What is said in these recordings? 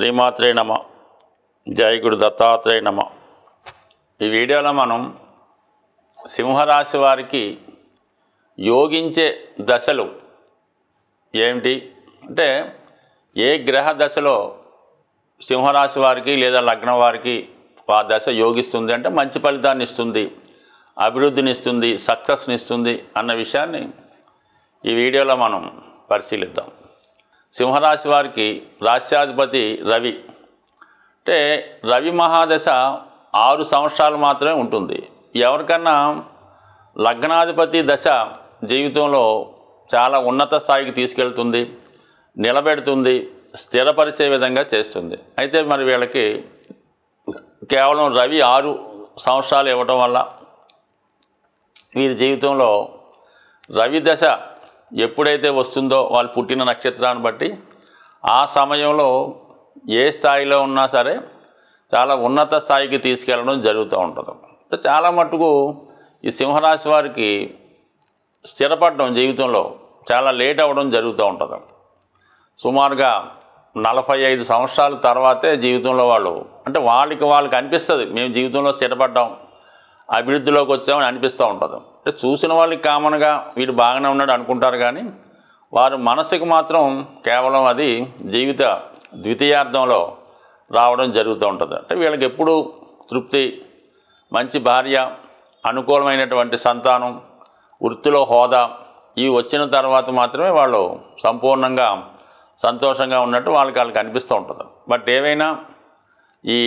శ్రీమాత్రే నమ. జై గురు దత్తాత్రేయ నమ. ఈ వీడియోలో మనం సింహరాశి వారికి యోగించే దశలు ఏమిటి అంటే, ఏ గ్రహ దశలో సింహరాశి వారికి లేదా లగ్నం వారికి ఆ దశ యోగిస్తుంది అంటే మంచి ఫలితాన్ని ఇస్తుంది, అభివృద్ధిని ఇస్తుంది, సక్సెస్ని ఇస్తుంది అన్న విషయాన్ని ఈ వీడియోలో మనం పరిశీలిద్దాం. సింహరాశి వారికి రాశ్యాధిపతి రవి. అంటే రవి మహాదశ 6 సంవత్సరాలు మాత్రమే ఉంటుంది. ఎవరికన్నా లగ్నాధిపతి దశ జీవితంలో చాలా ఉన్నత స్థాయికి తీసుకెళ్తుంది, నిలబెడుతుంది, స్థిరపరిచే విధంగా చేస్తుంది. అయితే మరి వీళ్ళకి కేవలం రవి 6 సంవత్సరాలు ఇవ్వటం వల్ల వీరి జీవితంలో రవి దశ ఎప్పుడైతే వస్తుందో వాళ్ళు పుట్టిన నక్షత్రాన్ని బట్టి ఆ సమయంలో ఏ స్థాయిలో ఉన్నా సరే చాలా ఉన్నత స్థాయికి తీసుకెళ్ళడం జరుగుతూ ఉంటుంది. చాలా మట్టుకు ఈ సింహరాశి వారికి స్థిరపడడం జీవితంలో చాలా లేట్ అవ్వడం జరుగుతూ ఉంటుంది. సుమారుగా 45 సంవత్సరాల తర్వాతే జీవితంలో వాళ్ళు అంటే వాళ్ళకి అనిపిస్తుంది మేము జీవితంలో స్థిరపడ్డాం, అభివృద్ధిలోకి వచ్చామని అనిపిస్తూ ఉంటుంది. అంటే చూసిన వాళ్ళకి కామన్గా వీడు బాగానే ఉన్నాడు అనుకుంటారు, కానీ వారి మనసుకు మాత్రం కేవలం అది జీవిత ద్వితీయార్థంలో రావడం జరుగుతూ ఉంటుంది. అంటే వీళ్ళకి ఎప్పుడు తృప్తి, మంచి భార్య, అనుకూలమైనటువంటి సంతానం, వృత్తిలో హోదా ఇవి వచ్చిన తర్వాత మాత్రమే వాళ్ళు సంపూర్ణంగా సంతోషంగా ఉన్నట్టు వాళ్ళకి అనిపిస్తూ ఉంటుంది. బట్ ఏవైనా ఈ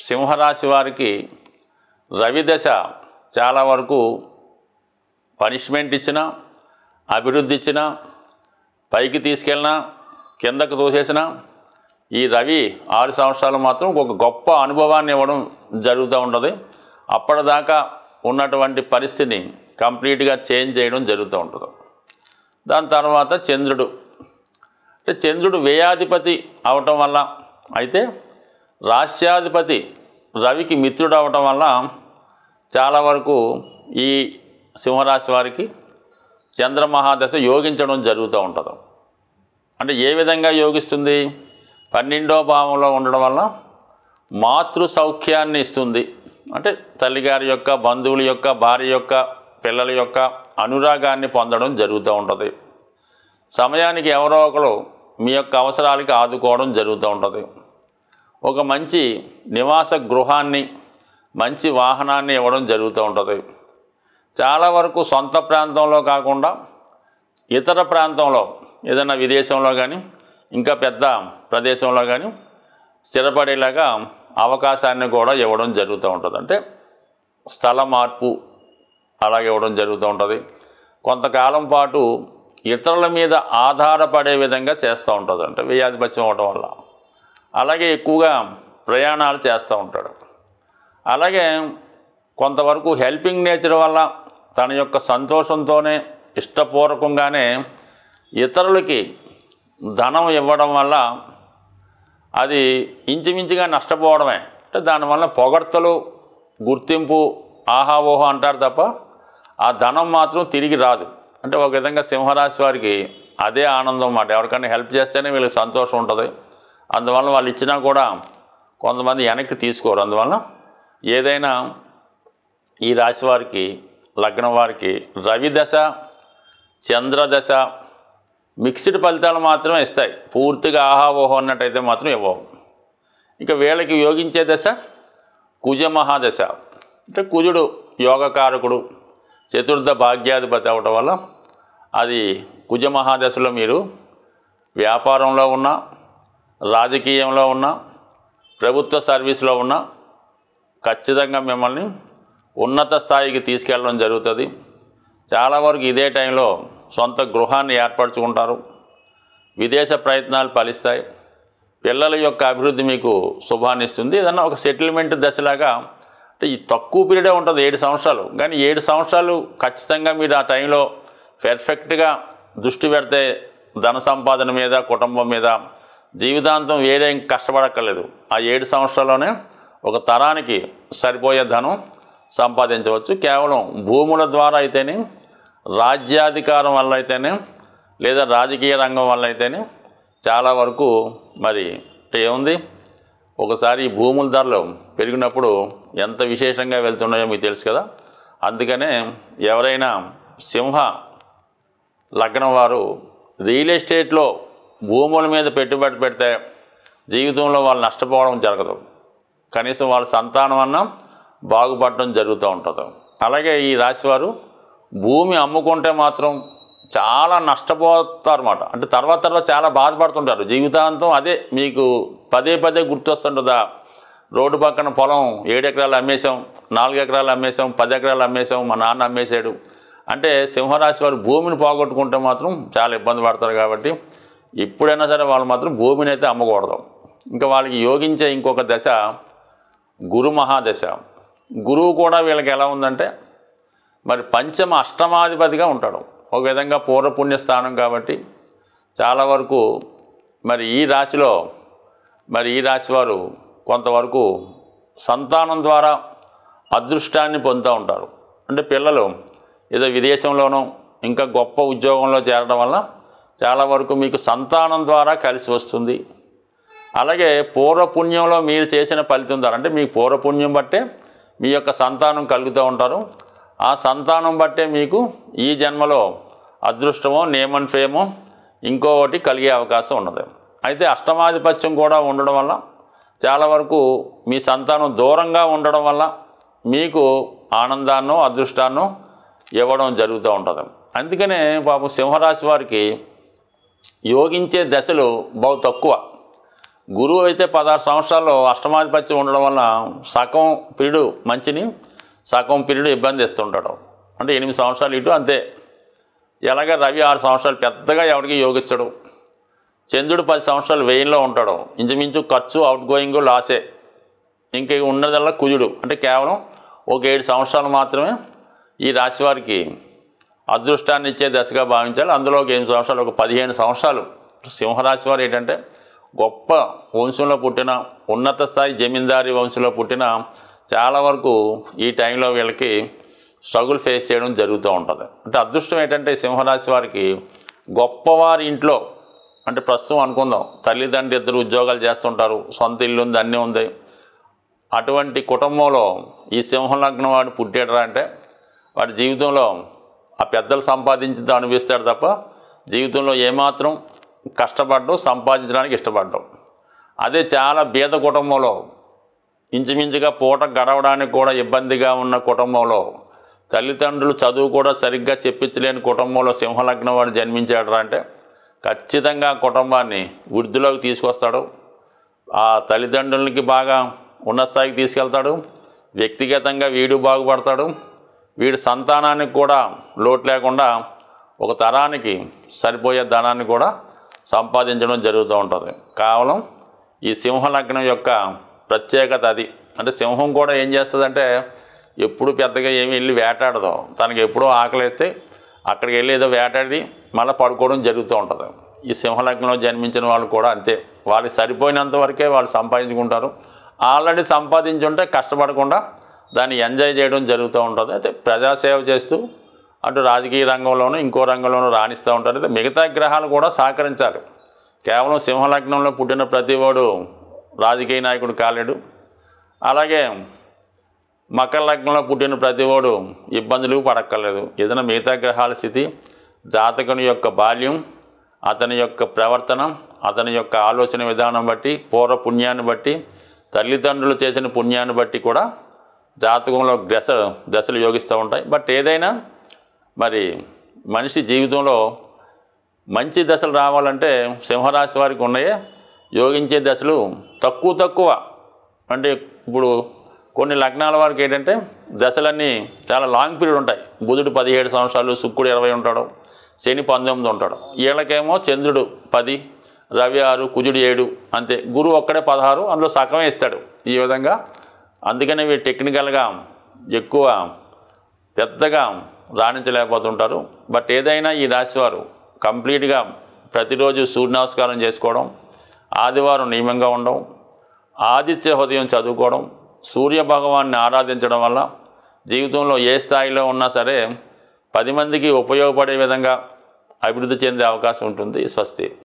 సింహరాశి వారికి రవి దశ చాలా వరకు పనిష్మెంట్ ఇచ్చినా, అభివృద్ధి ఇచ్చినా, పైకి తీసుకెళ్ళినా, కిందకు తోసేసినా ఈ రవి 6 సంవత్సరాలు మాత్రం ఒక గొప్ప అనుభవాన్ని ఇవ్వడం జరుగుతూ ఉంటుంది. అప్పటిదాకా ఉన్నటువంటి పరిస్థితిని కంప్లీట్గా చేంజ్ చేయడం జరుగుతూ ఉంటుంది. దాని తర్వాత చంద్రుడు. అంటే చంద్రుడు వ్యయాధిపతి అవటం వల్ల, అయితే రాశ్యాధిపతి రవికి మిత్రుడు అవటం వల్ల చాలా వరకు ఈ సింహరాశి వారికి చంద్రమహాదశ యోగించడం జరుగుతూ ఉంటుంది. అంటే ఏ విధంగా యోగిస్తుంది? 12వ భావంలో ఉండడం వల్ల మాతృ సౌఖ్యాన్ని ఇస్తుంది. అంటే తల్లిగారి యొక్క, బంధువుల యొక్క, భార్య యొక్క, పిల్లల యొక్క అనురాగాన్ని పొందడం జరుగుతూ ఉంటుంది. సమయానికి ఎవరో ఒకరు మీ యొక్క అవసరాలకి ఆదుకోవడం జరుగుతూ ఉంటుంది. ఒక మంచి నివాస గృహాన్ని, మంచి వాహనాన్ని ఇవ్వడం జరుగుతూ ఉంటుంది. చాలా వరకు సొంత ప్రాంతంలో కాకుండా ఇతర ప్రాంతంలో ఏదైనా విదేశంలో కానీ ఇంకా పెద్ద ప్రదేశంలో కానీ స్థిరపడేలాగా అవకాశాన్ని కూడా ఇవ్వడం జరుగుతూ ఉంటుంది. అంటే స్థల మార్పు అలాగే ఇవ్వడం జరుగుతూ ఉంటుంది. కొంతకాలం పాటు ఇతరుల మీద ఆధారపడే విధంగా చేస్తూ ఉంటుంది. అంటే వ్యయాధిపత్యం అవ్వడం వల్ల అలాగే ఎక్కువగా ప్రయాణాలు చేస్తూ ఉంటాడు. అలాగే కొంతవరకు హెల్పింగ్ నేచర్ వల్ల తన యొక్క సంతోషంతోనే ఇష్టపూర్వకంగానే ఇతరులకి ధనం ఇవ్వడం వల్ల అది ఇంచుమించుగా నష్టపోవడమే. అంటే దానివల్ల పొగడ్తలు, గుర్తింపు, ఆహావోహం అంటారు తప్ప ఆ ధనం మాత్రం తిరిగి రాదు. అంటే ఒక విధంగా సింహరాశి వారికి అదే ఆనందం అన్నమాట. ఎవరికైనా హెల్ప్ చేస్తేనే వీళ్ళకి సంతోషం ఉంటుంది. అందువల్ల వాళ్ళు ఇచ్చినా కూడా కొంతమంది వెనక్కి తీసుకోరు. అందువల్ల ఏదైనా ఈ రాశి వారికి, లగ్నం వారికి రవి దశ, చంద్రదశ మిక్స్డ్ ఫలితాలు మాత్రమే ఇస్తాయి. పూర్తిగా ఆహావోహం అన్నట్టయితే మాత్రం ఇవ్వవు. ఇక వీళ్ళకి యోగించే దశ కుజ మహాదశ. అంటే కుజుడు యోగకారకుడు, చతుర్థ భాగ్యాధిపతి అవటం వల్ల అది కుజ మహాదశలో మీరు వ్యాపారంలో ఉన్నా, రాజకీయంలో ఉన్నా, ప్రభుత్వ సర్వీస్లో ఉన్నా ఖచ్చితంగా మిమ్మల్ని ఉన్నత స్థాయికి తీసుకెళ్ళడం జరుగుతుంది. చాలా వరకు ఇదే టైంలో సొంత గృహాన్ని ఏర్పరచుకుంటారు. విదేశ ప్రయత్నాలు ఫలిస్తాయి. పిల్లల యొక్క అభివృద్ధి మీకు శుభాన్ని ఇస్తుంది. ఏదన్నా ఒక సెటిల్మెంట్ దశలాగా అంటే ఈ తక్కువ పీరియడే ఉంటుంది 7 సంవత్సరాలు. కానీ 7 సంవత్సరాలు ఖచ్చితంగా మీరు ఆ టైంలో పర్ఫెక్ట్గా దృష్టి పెడితే ధన సంపాదన మీద, కుటుంబం మీద జీవితాంతం వేరేం కష్టపడక్కర్లేదు. ఆ 7 సంవత్సరాల్లోనే ఒక తరానికి సరిపోయే ధనం సంపాదించవచ్చు. కేవలం భూముల ద్వారా అయితేనే, రాజ్యాధికారం వల్ల అయితేనే, లేదా రాజకీయ రంగం వల్ల అయితేనే చాలా వరకు మరి అంటే ఏముంది, ఒకసారి ఈ భూముల ధరలు పెరిగినప్పుడు ఎంత విశేషంగా వెళ్తున్నాయో మీకు తెలుసు కదా. అందుకనే ఎవరైనా సింహ లగ్నం వారు రియల్ ఎస్టేట్లో భూముల మీద పెట్టుబడి పెడితే జీవితంలో వాళ్ళు నష్టపోవడం జరగదు, కనీసం వాళ్ళ సంతానం అన్నా బాగుపడడం జరుగుతూ ఉంటుంది. అలాగే ఈ రాశివారు భూమి అమ్ముకుంటే మాత్రం చాలా నష్టపోతారన్నమాట. అంటే తర్వాత చాలా బాధపడుతుంటారు జీవితాంతం. అదే మీకు పదే గుర్తొస్తుంటుందా, రోడ్డు పక్కన పొలం 7 ఎకరాలు అమ్మేసాం, 4 ఎకరాలు అమ్మేసాం, 10 ఎకరాలు అమ్మేసాం, మా నాన్న అమ్మేశాడు అంటే సింహరాశి వారు భూమిని పోగొట్టుకుంటే మాత్రం చాలా ఇబ్బంది పడతారు. కాబట్టి ఎప్పుడైనా సరే వాళ్ళు మాత్రం భూమిని అయితే అమ్మకూడదు. ఇంకా వాళ్ళకి యోగించే ఇంకొక దశ గురు మహాదశ. గురువు కూడా వీళ్ళకి ఎలా ఉందంటే మరి పంచమ అష్టమాధిపతిగా ఉంటాడు. ఒక విధంగా పూర్వపుణ్య స్థానం కాబట్టి చాలా వరకు మరి ఈ రాశిలో ఈ రాశివారు కొంతవరకు సంతానం ద్వారా అదృష్టాన్ని పొందుతూ ఉంటారు. అంటే పిల్లలు ఏదో విదేశంలోనో ఇంకా గొప్ప ఉద్యోగంలో చేరడం వల్ల చాలా వరకు మీకు సంతానం ద్వారా కలిసి వస్తుంది. అలాగే పూర్వపుణ్యంలో మీరు చేసిన ఫలితం ద్వారా, అంటే మీ పూర్వపుణ్యం బట్టే మీ యొక్క సంతానం కలుగుతూ ఉంటారు. ఆ సంతానం బట్టే మీకు ఈ జన్మలో అదృష్టమో నేమన్ ఫేమో ఇంకోటి కలిగే అవకాశం ఉన్నది. అయితే అష్టమాధిపత్యం కూడా ఉండడం వల్ల చాలా వరకు మీ సంతానం దూరంగా ఉండడం వల్ల మీకు ఆనందాన్నో అదృష్టాన్నో ఇవ్వడం జరుగుతూ ఉంటుంది. అందుకనే పాపం సింహరాశి వారికి యోగించే దశలు బహు తక్కువ. గురువు అయితే 16 సంవత్సరాల్లో అష్టమాధిపత్యం ఉండడం వల్ల సగం పీరియడ్ మంచిని, సగం పీరియడ్ ఇబ్బంది ఇస్తుంటాడు. అంటే 8 సంవత్సరాలు ఇటు అంతే. ఎలాగ రవి 6 సంవత్సరాలు పెద్దగా ఎవరికి యోగించడు. చంద్రుడు 10 సంవత్సరాలు వ్యయంలో ఉంటాడు. ఇంచుమించు ఖర్చు అవుట్ గోయింగ్ లాసే. ఇంక ఉన్నదల్లా కుజుడు. అంటే కేవలం ఒక 7 సంవత్సరాలు మాత్రమే ఈ రాశి వారికి అదృష్టాన్ని ఇచ్చే దశగా భావించాలి. అందులో ఒక 8 సంవత్సరాలు, ఒక 15 సంవత్సరాలు సింహరాశి వారు ఏంటంటే గొప్ప వంశంలో పుట్టిన, ఉన్నత స్థాయి జమీందారీ వంశంలో పుట్టిన చాలా వరకు ఈ టైంలో వీళ్ళకి స్ట్రగుల్ ఫేస్ చేయడం జరుగుతూ ఉంటుంది. అంటే అదృష్టం ఏంటంటే సింహరాశి వారికి గొప్పవారి ఇంట్లో, అంటే ప్రస్తుతం అనుకుందాం తల్లిదండ్రులు ఇద్దరు ఉద్యోగాలు చేస్తుంటారు, సొంత ఇల్లు ఉంది, అన్నీ ఉంది, అటువంటి కుటుంబంలో ఈ సింహలగ్నం వాడు పుట్టాడరా అంటే వాడి జీవితంలో ఆ పెద్దలు సంపాదించి అనిపిస్తాడు తప్ప జీవితంలో ఏమాత్రం కష్టపడ్డం, సంపాదించడానికి ఇష్టపడ్డం. అదే చాలా బీద కుటుంబంలో, ఇంచుమించుగా పూట గడవడానికి కూడా ఇబ్బందిగా ఉన్న కుటుంబంలో, తల్లిదండ్రులు చదువు కూడా సరిగ్గా చెప్పించలేని కుటుంబంలో సింహలగ్నం వాడు జన్మించాడరా అంటే ఖచ్చితంగా కుటుంబాన్ని వృద్ధిలోకి తీసుకొస్తాడు. ఆ తల్లిదండ్రులకి బాగా ఉన్నత స్థాయికి తీసుకెళ్తాడు. వ్యక్తిగతంగా వీడు బాగుపడతాడు. వీడి సంతానానికి కూడా లోటు లేకుండా ఒక తరానికి సరిపోయే ధనాన్ని కూడా సంపాదించడం జరుగుతూ ఉంటుంది. కేవలం ఈ సింహలగ్నం యొక్క ప్రత్యేకత అది. అంటే సింహం కూడా ఏం చేస్తుందంటే ఎప్పుడు పెద్దగా ఏమి వెళ్ళి వేటాడదు. తనకి ఎప్పుడో ఆకలిస్తే అక్కడికి వెళ్ళి ఏదో వేటాడి మళ్ళీ పడుకోవడం జరుగుతూ ఉంటుంది. ఈ సింహలగ్నంలో జన్మించిన వాళ్ళు కూడా అంతే. వాళ్ళకి సరిపోయినంత వరకే వాళ్ళు సంపాదించుకుంటారు. ఆల్రెడీ సంపాదించుంటే కష్టపడకుండా దాన్ని ఎంజాయ్ చేయడం జరుగుతూ ఉంటుంది. అయితే ప్రజాసేవ చేస్తూ అటు రాజకీయ రంగంలోనూ ఇంకో రంగంలోనూ రాణిస్తూ ఉంటారు. అయితే మిగతా గ్రహాలు కూడా సహకరించాలి. కేవలం సింహలగ్నంలో పుట్టిన ప్రతివాడు రాజకీయ నాయకుడు కాలేడు. అలాగే మకర లగ్నంలో పుట్టిన ప్రతివాడు ఇబ్బందులు పడక్కర్లేదు. ఏదైనా మిగతా గ్రహాల స్థితి, జాతకుని యొక్క బాల్యం, అతని యొక్క ప్రవర్తన, అతని యొక్క ఆలోచన విధానం బట్టి, పూర్వ పుణ్యాన్ని బట్టి, తల్లిదండ్రులు చేసిన పుణ్యాన్ని బట్టి కూడా జాతకంలో దశలు యోగిస్తూ ఉంటాయి. బట్ ఏదైనా మరి మనిషి జీవితంలో మంచి దశలు రావాలంటే సింహరాశి వారికి ఉన్నాయే యోగించే దశలు తక్కువ. అంటే ఇప్పుడు కొన్ని లగ్నాల వారికి ఏంటంటే దశలన్నీ చాలా లాంగ్ పీరియడ్ ఉంటాయి. బుధుడు 17 సంవత్సరాలు, శుక్రుడు 20 ఉంటాడు, శని 19 ఉంటాడు. వీళ్ళకేమో చంద్రుడు 10, రవి 6, కుజుడు 7 అంతే. గురువు ఒక్కడే 16, అందులో సగమే ఇస్తాడు. ఈ విధంగా అందుకనే వీళ్ళు టెక్నికల్గా ఎక్కువ పెద్దగా రాణించలేకపోతుంటారు. బట్ ఏదైనా ఈ రాశివారు కంప్లీట్గా ప్రతిరోజు సూర్య నమస్కారం చేసుకోవడం, ఆదివారం నియమంగా ఉండడం, ఆదిత్య హృదయం చదువుకోవడం, సూర్య భగవాన్ని ఆరాధించడం వల్ల జీవితంలో ఏ స్థాయిలో ఉన్నా సరే 10 మందికి ఉపయోగపడే విధంగా అభివృద్ధి చెందే అవకాశం ఉంటుంది. స్వస్తి.